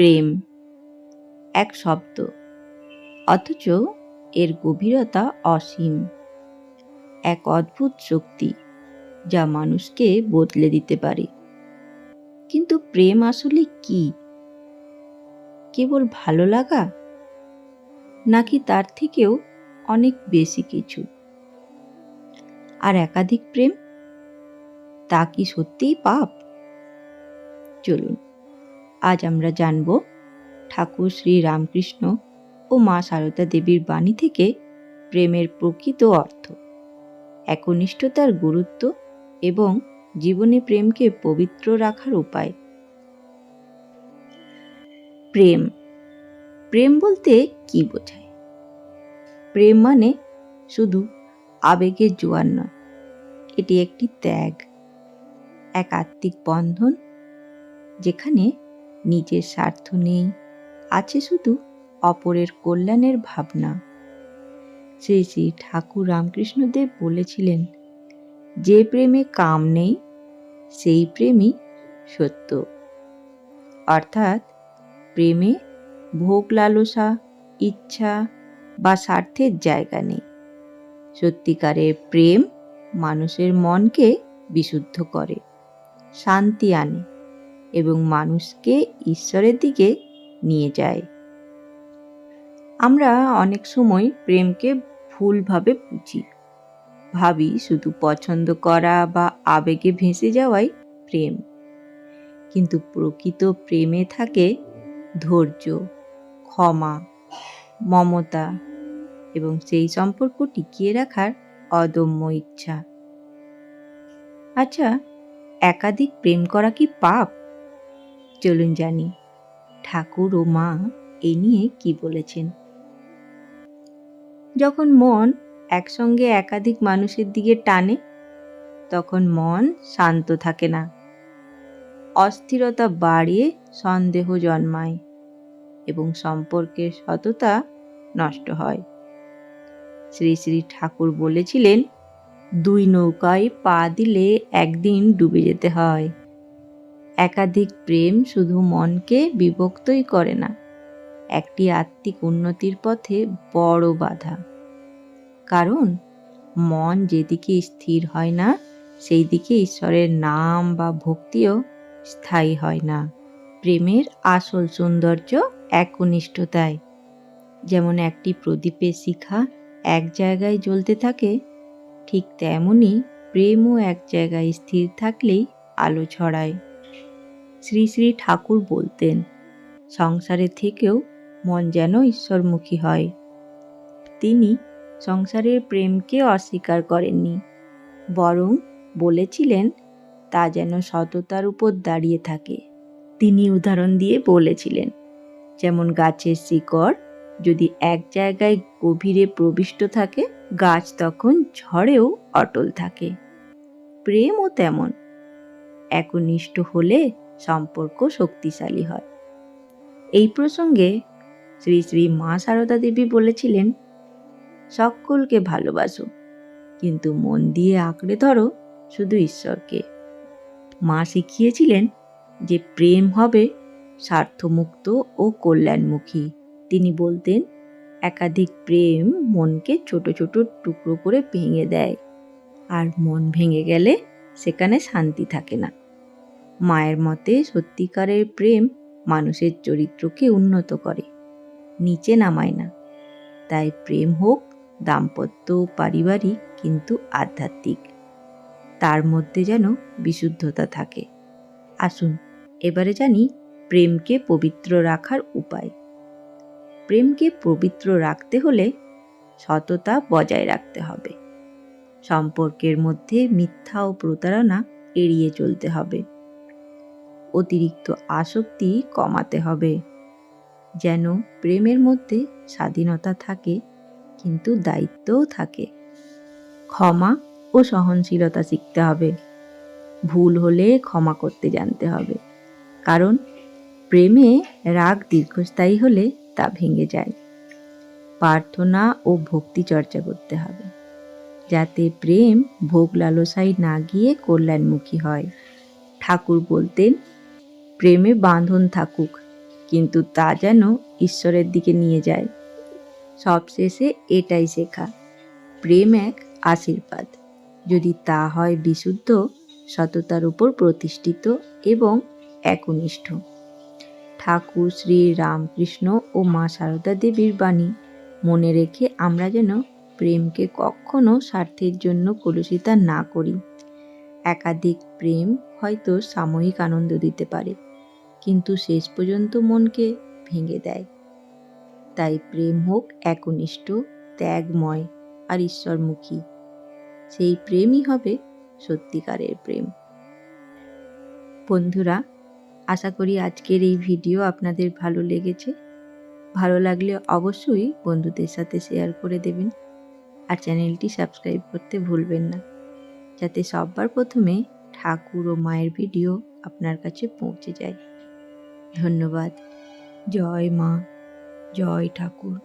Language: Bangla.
প্রেম এক শব্দ, অথচ এর গভীরতা অসীম। এক অদ্ভুত শক্তি যা মানুষকে বদলে দিতে পারে। কিন্তু প্রেম আসলে কি? কেবল ভালো লাগা, নাকি তার থেকেও অনেক বেশি কিছু? আর একাধিক প্রেম, তা কি সত্যিই পাপ? চলুন আজ আমরা জানব ঠাকুর শ্রী রামকৃষ্ণ ও মা সারদা দেবীর বাণী থেকে প্রেমের প্রকৃত অর্থ, একনিষ্ঠতার গুরুত্ব এবং জীবনে প্রেমকে পবিত্র রাখার উপায়। প্রেম প্রেম বলতে কি বোঝায়? প্রেম মানে শুধু আবেগের জোয়ার নয়, এটি একটি ত্যাগ, এক আত্মিক বন্ধন যেখানে নিজের স্বার্থ নেই, আছে শুধু অপরের কল্যাণের ভাবনা। শ্রী শ্রী ঠাকুর রামকৃষ্ণদেব বলেছিলেন, যে প্রেমে কাম নেই সেই প্রেমই সত্য। অর্থাৎ প্রেমে ভোগ লালসা, ইচ্ছা বা স্বার্থের জায়গা নেই। সত্যিকারের প্রেম মানুষের মনকে বিশুদ্ধ করে, শান্তি আনে এবং মানুষকে ঈশ্বরের দিকে নিয়ে যায়। আমরা অনেক সময় প্রেমকে ভুলভাবে বুঝি, ভাবি শুধু পছন্দ করা বা আবেগে ভেসে যাওয়াই প্রেম। কিন্তু প্রকৃত প্রেমে থাকে ধৈর্য, ক্ষমা, মমতা এবং সেই সম্পর্ক টিকিয়ে রাখার অদম্য ইচ্ছা। আচ্ছা, একাধিক প্রেম করা কি পাপ? চলুন জানি ঠাকুর ও মা এই নিয়ে কি বলেছেন। যখন মন একসঙ্গে একাধিক মানুষের দিকে টানে, তখন মন শান্ত থাকে না, অস্থিরতা বাড়িয়ে সন্দেহ জন্মায় এবং সম্পর্কের সততা নষ্ট হয়। শ্রী শ্রী ঠাকুর বলেছিলেন, দুই নৌকায় পা দিলে একদিন ডুবে যেতে হয়। একাধিক প্রেম শুধু মনকে বিভক্তই করে না, একটি আত্মিক উন্নতির পথে বড় বাধা। কারণ মন যেদিকে স্থির হয় না, সেই দিকে ঈশ্বরের নাম বা ভক্তিও স্থায়ী হয় না। প্রেমের আসল সৌন্দর্য একনিষ্ঠতায়। যেমন একটি প্রদীপের শিখা এক জায়গায় জ্বলতে থাকে, ঠিক তেমনি প্রেমও এক জায়গায় স্থির থাকলেই আলো ছড়ায়। শ্রী শ্রী ঠাকুর বলতেন, সংসারের থেকেও মন যেন ঈশ্বরমুখী হয়। তিনি সংসারের প্রেমকে অস্বীকার করেননি, বরং বলেছিলেন তা যেন সততার উপর দাঁড়িয়ে থাকে। তিনি উদাহরণ দিয়ে বলেছিলেন, যেমন গাছের শিকড় যদি এক জায়গায় গভীরে প্রবিষ্ট থাকে, গাছ তখন ঝড়েও অটল থাকে। প্রেমও তেমন, একনিষ্ঠ হলে সম্পর্ক শক্তিশালী হয়। এই প্রসঙ্গে শ্রী শ্রী মা সারদা দেবী বলেছিলেন, সকলকে ভালোবাসো, কিন্তু মন দিয়ে আঁকড়ে ধরো শুধু ঈশ্বরকে। মা শিখিয়েছিলেন যে প্রেম হবে স্বার্থমুক্ত ও কল্যাণমুখী। তিনি বলতেন, একাধিক প্রেম মনকে ছোট ছোট টুকরো করে ভেঙে দেয়, আর মন ভেঙে গেলে সেখানে শান্তি থাকে না। মায়ের মতে সত্যিকারের প্রেম মানুষের চরিত্রকে উন্নত করে, নিচে নামায় না। তাই প্রেম হোক দাম্পত্য, পারিবারিক, কিন্তু আধ্যাত্মিক, তার মধ্যে যেন বিশুদ্ধতা থাকে। আসুন এবারে জানি প্রেমকে পবিত্র রাখার উপায়। প্রেমকে পবিত্র রাখতে হলে সততা বজায় রাখতে হবে। সম্পর্কের মধ্যে মিথ্যা ও প্রতারণা এড়িয়ে চলতে হবে। অতিরিক্ত আসক্তি কমাতে হবে, যেন প্রেমের মধ্যে স্বাধীনতা থাকে কিন্তু দায়িত্বও থাকে। ক্ষমা ও সহনশীলতা শিখতে হবে। ভুল হলে ক্ষমা করতে জানতে হবে, কারণ প্রেমে রাগ দীর্ঘস্থায়ী হলে তা ভেঙে যায়। প্রার্থনা ও ভক্তি চর্চা করতে হবে, যাতে প্রেম ভোগ লালসায় না গিয়ে কল্যাণমুখী হয়। ঠাকুর বলতেন, প্রেমে বাঁধন থাকুক কিন্তু তা যেন ঈশ্বরের দিকে নিয়ে যায়। সবশেষে এটাই শেখা, প্রেম এক আশীর্বাদ, যদি তা হয় বিশুদ্ধ, সততার উপর প্রতিষ্ঠিত এবং একনিষ্ঠ। ঠাকুর শ্রী রামকৃষ্ণ ও মা সারদা দেবীর বাণী মনে রেখে আমরা যেন প্রেমকে কখনো স্বার্থের জন্য কলুষিতা না করি। একাধিক প্রেম হয়তো সাময়িক আনন্দ দিতে পারে, কিন্তু শেষ পর্যন্ত মনকে ভেঙে দেয়। তাই প্রেম হোক একনিষ্ঠ, ত্যাগময় আর ঈশ্বরমুখী। সেই প্রেমই হবে সত্যিকারের প্রেম। বন্ধুরা, আশা করি আজকের এই ভিডিও আপনাদের ভালো লেগেছে। ভালো লাগলে অবশ্যই বন্ধুদের সাথে শেয়ার করে দেবেন, আর চ্যানেলটি সাবস্ক্রাইব করতে ভুলবেন না, যাতে সবার প্রথমে ঠাকুর ও মায়ের ভিডিও আপনার কাছে পৌঁছে যায়। ধন্যবাদ। জয় মা, জয় ঠাকুর।